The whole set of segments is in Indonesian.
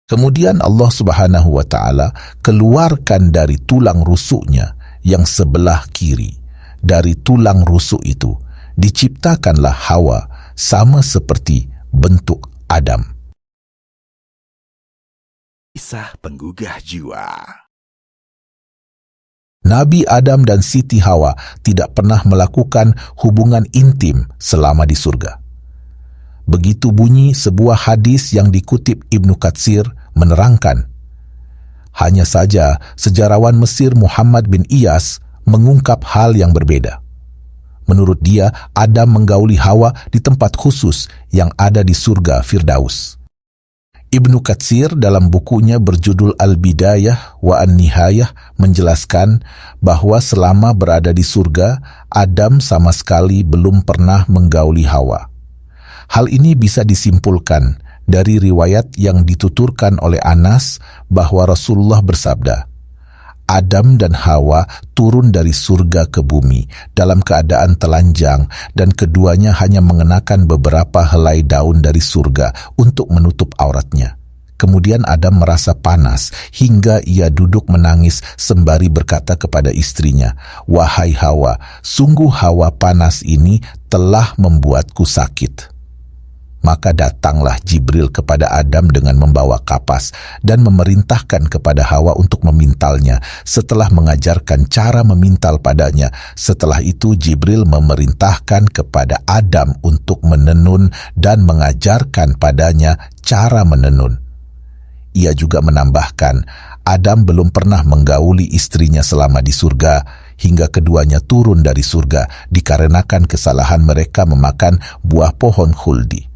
Kemudian Allah Subhanahu wa Ta'ala keluarkan dari tulang rusuknya yang sebelah kiri. Dari tulang rusuk itu diciptakanlah Hawa sama seperti bentuk Adam. Kisah penggugah jiwa. Nabi Adam dan Siti Hawa tidak pernah melakukan hubungan intim selama di surga. Begitu bunyi sebuah hadis yang dikutip Ibnu Katsir menerangkan. Hanya saja sejarawan Mesir Muhammad bin Iyas mengungkap hal yang berbeda. Menurut dia, Adam menggauli Hawa di tempat khusus yang ada di surga Firdaus. Ibnu Katsir dalam bukunya berjudul Al-Bidayah wa An-Nihayah menjelaskan bahwa selama berada di surga, Adam sama sekali belum pernah menggauli Hawa. Hal ini bisa disimpulkan dari riwayat yang dituturkan oleh Anas bahwa Rasulullah bersabda, Adam dan Hawa turun dari surga ke bumi dalam keadaan telanjang dan keduanya hanya mengenakan beberapa helai daun dari surga untuk menutup auratnya. Kemudian Adam merasa panas hingga ia duduk menangis sembari berkata kepada istrinya, "Wahai Hawa, sungguh hawa panas ini telah membuatku sakit." Maka datanglah Jibril kepada Adam dengan membawa kapas dan memerintahkan kepada Hawa untuk memintalnya setelah mengajarkan cara memintal padanya. Setelah itu Jibril memerintahkan kepada Adam untuk menenun dan mengajarkan padanya cara menenun. Ia juga menambahkan, Adam belum pernah menggauli istrinya selama di surga hingga keduanya turun dari surga dikarenakan kesalahan mereka memakan buah pohon khuldi.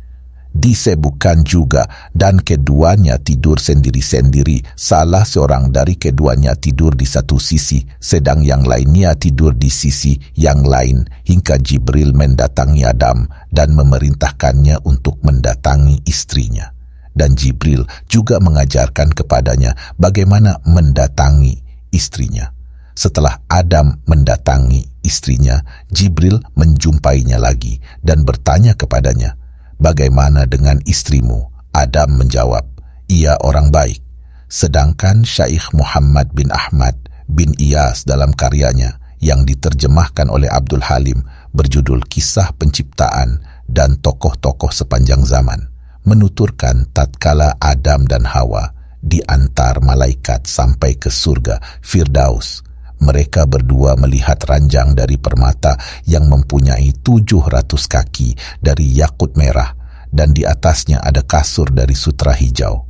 Disebutkan juga dan keduanya tidur sendiri-sendiri, salah seorang dari keduanya tidur di satu sisi sedang yang lainnya tidur di sisi yang lain hingga Jibril mendatangi Adam dan memerintahkannya untuk mendatangi istrinya, dan Jibril juga mengajarkan kepadanya bagaimana mendatangi istrinya. Setelah Adam mendatangi istrinya, Jibril menjumpainya lagi dan bertanya kepadanya, "Bagaimana dengan istrimu?" Adam menjawab, "Ia orang baik." Sedangkan Syaikh Muhammad bin Ahmad bin Iyas dalam karyanya yang diterjemahkan oleh Abdul Halim berjudul Kisah Penciptaan dan Tokoh-Tokoh Sepanjang Zaman menuturkan tatkala Adam dan Hawa diantar malaikat sampai ke surga Firdaus, mereka berdua melihat ranjang dari permata yang mempunyai 700 kaki dari yakut merah dan di atasnya ada kasur dari sutra hijau.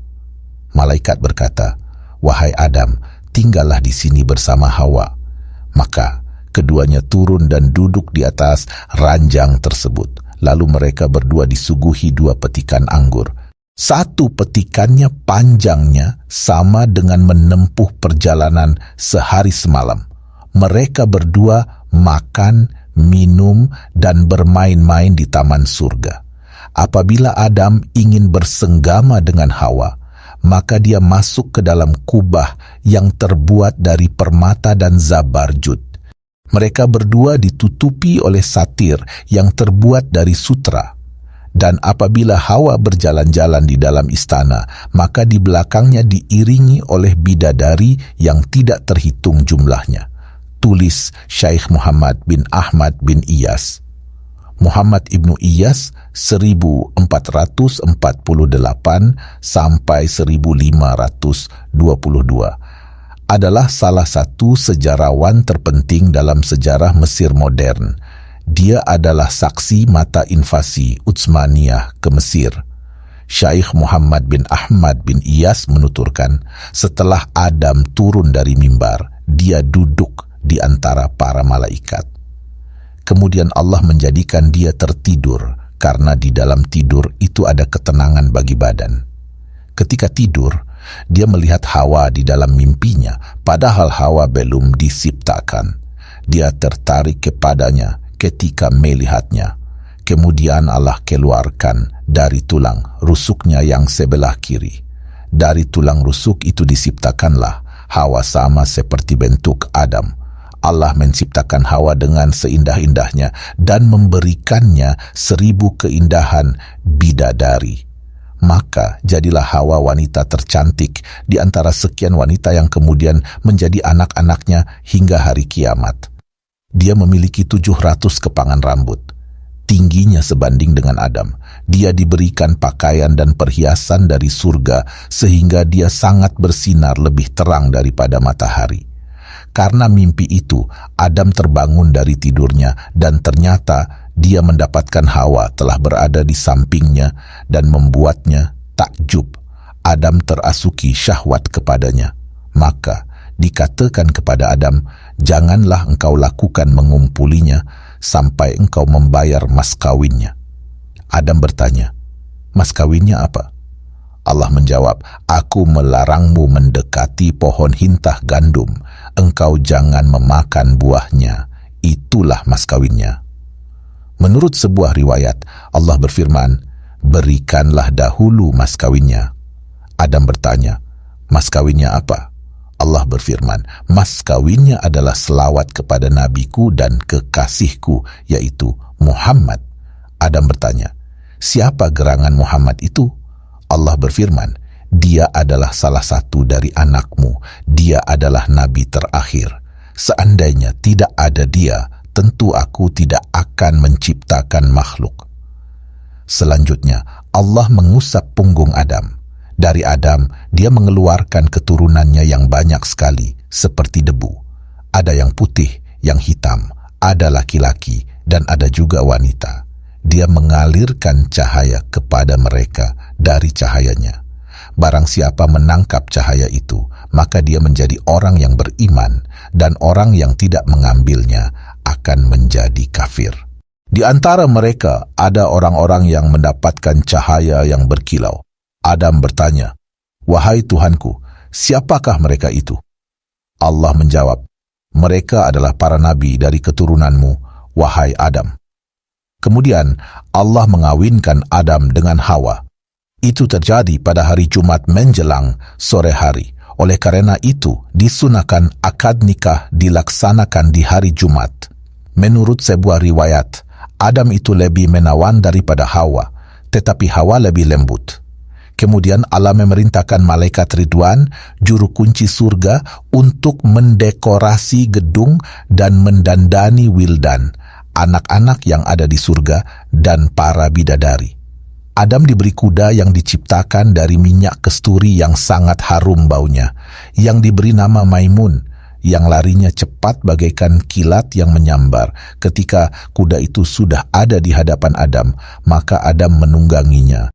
Malaikat berkata, "Wahai Adam, tinggallah di sini bersama Hawa." Maka keduanya turun dan duduk di atas ranjang tersebut. Lalu mereka berdua disuguhi 2 petikan anggur. Satu petikannya panjangnya sama dengan menempuh perjalanan sehari semalam. Mereka berdua makan, minum, dan bermain-main di taman surga. Apabila Adam ingin bersenggama dengan Hawa, maka dia masuk ke dalam kubah yang terbuat dari permata dan zabarjud. Mereka berdua ditutupi oleh satir yang terbuat dari sutra. Dan apabila Hawa berjalan-jalan di dalam istana, maka di belakangnya diiringi oleh bidadari yang tidak terhitung jumlahnya. Tulis Syaikh Muhammad bin Ahmad bin Iyas. Muhammad ibnu Iyas 1448 sampai 1522 adalah salah satu sejarawan terpenting dalam sejarah Mesir modern. Dia adalah saksi mata invasi Utsmaniyah ke Mesir. Syaikh Muhammad bin Ahmad bin Iyas menuturkan, setelah Adam turun dari mimbar, dia duduk di antara para malaikat. Kemudian Allah menjadikan dia tertidur, karena di dalam tidur itu ada ketenangan bagi badan. Ketika tidur, dia melihat Hawa di dalam mimpinya, padahal Hawa belum diciptakan. Dia tertarik kepadanya ketika melihatnya. Kemudian Allah keluarkan dari tulang rusuknya yang sebelah kiri. Dari tulang rusuk itu diciptakanlah Hawa sama seperti bentuk Adam. Allah menciptakan Hawa dengan seindah-indahnya dan memberikannya 1000 keindahan bidadari. Maka jadilah Hawa wanita tercantik di antara sekian wanita yang kemudian menjadi anak-anaknya hingga hari kiamat. Dia memiliki 700 kepangan rambut. Tingginya sebanding dengan Adam. Dia diberikan pakaian dan perhiasan dari surga sehingga dia sangat bersinar lebih terang daripada matahari. Karena mimpi itu, Adam terbangun dari tidurnya dan ternyata dia mendapatkan Hawa telah berada di sampingnya dan membuatnya takjub. Adam terasuki syahwat kepadanya. Maka dikatakan kepada Adam, janganlah engkau lakukan mengumpulinya sampai engkau membayar mas kawinnya. Adam bertanya, mas kawinnya apa? Allah menjawab, aku melarangmu mendekati pohon hintah gandum. Engkau jangan memakan buahnya. Itulah mas kawinnya. Menurut sebuah riwayat, Allah berfirman, berikanlah dahulu mas kawinnya. Adam bertanya, mas kawinnya apa? Allah berfirman, mas kawinnya adalah selawat kepada nabiku dan kekasihku, yaitu Muhammad. Adam bertanya, siapa gerangan Muhammad itu? Allah berfirman, dia adalah salah satu dari anakmu, dia adalah nabi terakhir. Seandainya tidak ada dia, tentu aku tidak akan menciptakan makhluk. Selanjutnya, Allah mengusap punggung Adam. Dari Adam, dia mengeluarkan keturunannya yang banyak sekali, seperti debu. Ada yang putih, yang hitam, ada laki-laki, dan ada juga wanita. Dia mengalirkan cahaya kepada mereka dari cahayanya. Barang siapa menangkap cahaya itu, maka dia menjadi orang yang beriman, dan orang yang tidak mengambilnya akan menjadi kafir. Di antara mereka ada orang-orang yang mendapatkan cahaya yang berkilau. Adam bertanya, wahai Tuhanku, siapakah mereka itu? Allah menjawab, mereka adalah para nabi dari keturunanmu, wahai Adam. Kemudian Allah mengawinkan Adam dengan Hawa. Itu terjadi pada hari Jumat menjelang sore hari. Oleh karena itu, disunahkan akad nikah dilaksanakan di hari Jumat. Menurut sebuah riwayat, Adam itu lebih menawan daripada Hawa, tetapi Hawa lebih lembut. Kemudian Allah memerintahkan malaikat Ridwan, juru kunci surga, untuk mendekorasi gedung dan mendandani wildan, anak-anak yang ada di surga, dan para bidadari. Adam diberi kuda yang diciptakan dari minyak kesturi yang sangat harum baunya, yang diberi nama Maimun, yang larinya cepat bagaikan kilat yang menyambar. Ketika kuda itu sudah ada di hadapan Adam, maka Adam menungganginya.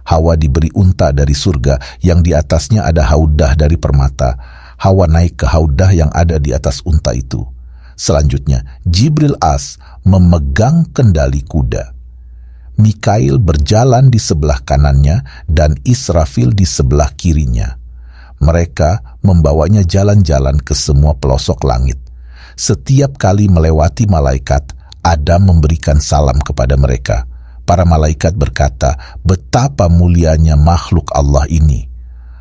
Hawa diberi unta dari surga yang di atasnya ada haudah dari permata. Hawa naik ke haudah yang ada di atas unta itu. Selanjutnya, Jibril As memegang kendali kuda. Mikail berjalan di sebelah kanannya dan Israfil di sebelah kirinya. Mereka membawanya jalan-jalan ke semua pelosok langit. Setiap kali melewati malaikat, Adam memberikan salam kepada mereka. Para malaikat berkata, betapa mulianya makhluk Allah ini.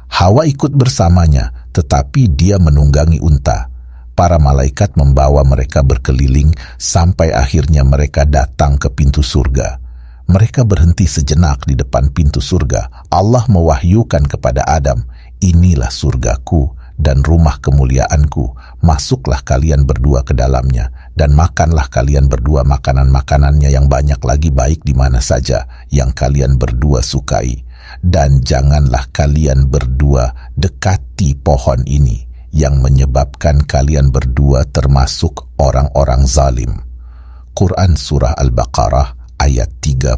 Hawa ikut bersamanya, tetapi dia menunggangi unta. Para malaikat membawa mereka berkeliling sampai akhirnya mereka datang ke pintu surga. Mereka berhenti sejenak di depan pintu surga. Allah mewahyukan kepada Adam, inilah surgaku dan rumah kemuliaanku. Masuklah kalian berdua ke dalamnya, dan makanlah kalian berdua makanan-makanannya yang banyak lagi baik di mana saja yang kalian berdua sukai. Dan janganlah kalian berdua dekati pohon ini, yang menyebabkan kalian berdua termasuk orang-orang zalim. Quran Surah Al-Baqarah ayat 35.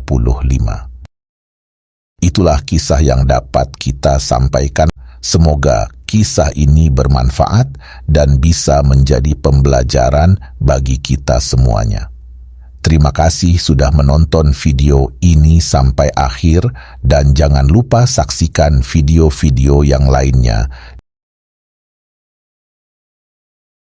Itulah kisah yang dapat kita sampaikan. Semoga kisah ini bermanfaat dan bisa menjadi pembelajaran bagi kita semuanya. Terima kasih sudah menonton video ini sampai akhir dan jangan lupa saksikan video-video yang lainnya